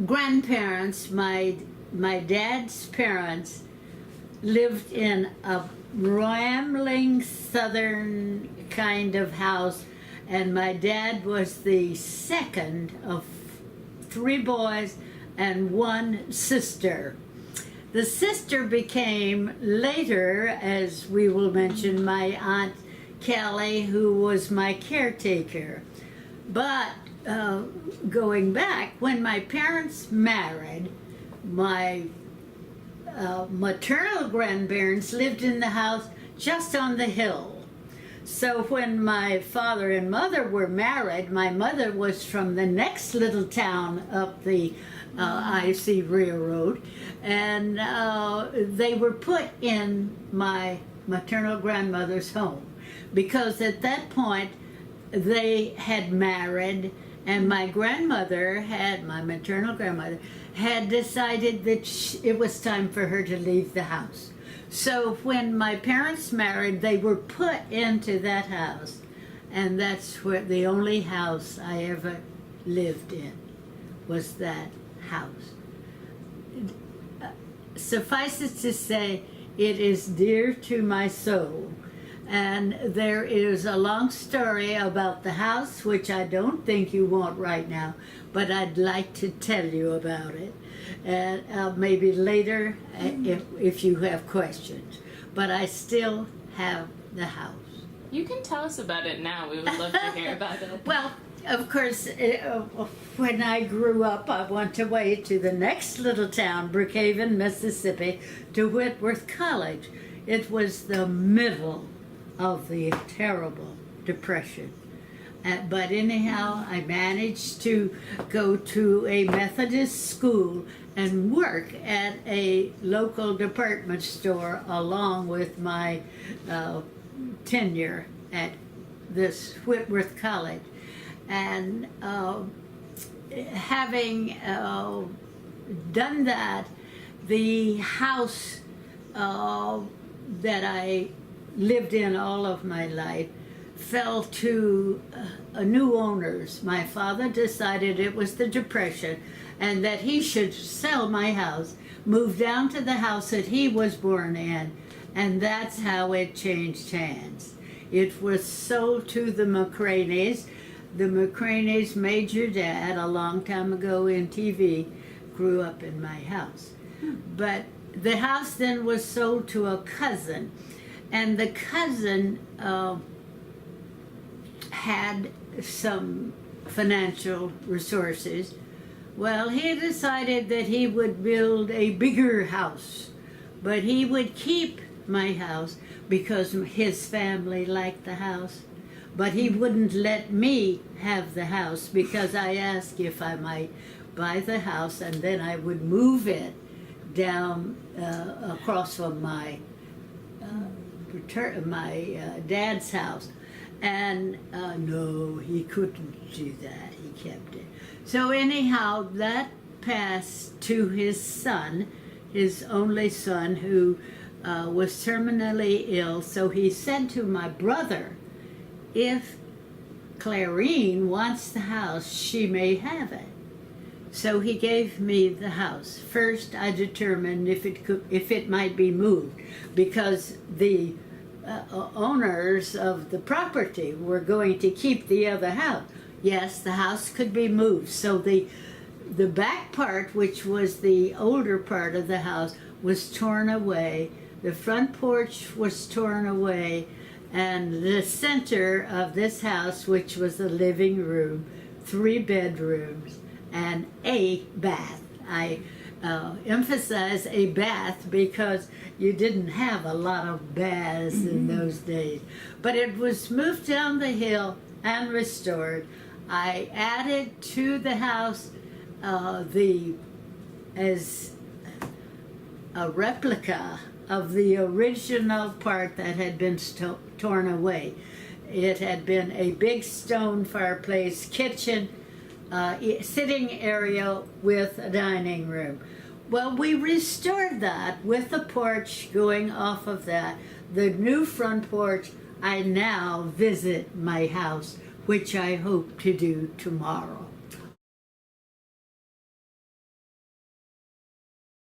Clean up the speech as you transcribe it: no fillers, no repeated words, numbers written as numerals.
grandparents, my dad's parents, lived in a rambling southern kind of house, and my dad was the second of 3 boys and 1 sister. The sister became later, as we will mention, my Aunt Kelly, who was my caretaker. But going back, when my parents married, my maternal grandparents lived in the house just on the hill. So when my father and mother were married, my mother was from the next little town up the I.C. Railroad, and they were put in my maternal grandmother's home because at that point they had married, and my maternal grandmother had decided that it was time for her to leave the house. So when my parents married, they were put into that house, and that's where the only house I ever lived in was that house. Suffice it to say, it is dear to my soul. And there is a long story about the house, which I don't think you want right now, but I'd like to tell you about it. And maybe later if you have questions. But I still have the house. You can tell us about it now. We would love to hear about it. Well, of course, when I grew up, I went away to the next little town, Brookhaven, Mississippi, to Whitworth College. It was the middle of the terrible Depression. But anyhow, I managed to go to a Methodist school and work at a local department store along with my tenure at this Whitworth College. And having done that, the house that I lived in all of my life fell to new owners. My father decided it was the Depression and that he should sell my house, move down to the house that he was born in, and that's how it changed hands. It was sold to the McCraneys. The McCraneys' major dad, a long time ago in TV, grew up in my house. But the house then was sold to a cousin, and the cousin had some financial resources. Well, he decided that he would build a bigger house, but he would keep my house because his family liked the house. But he wouldn't let me have the house because I asked if I might buy the house and then I would move it down across from my dad's house. And no, he couldn't do that. He kept it. So anyhow, that passed to his son, his only son, who was terminally ill. So he said to my brother, if Clarene wants the house, she may have it. So he gave me the house. First, I determined if it might be moved, because the owners of the property were going to keep the other house. Yes, the house could be moved. So the back part, which was the older part of the house, was torn away. The front porch was torn away. And the center of this house, which was a living room, 3 bedrooms, and a bath. I emphasize a bath because you didn't have a lot of baths in those days. But it was moved down the hill and restored. I added to the house as a replica of the original part that had been torn away. It had been a big stone fireplace, kitchen, sitting area with a dining room. Well, we restored that with the porch going off of that. The new front porch, I now visit my house, which I hope to do tomorrow.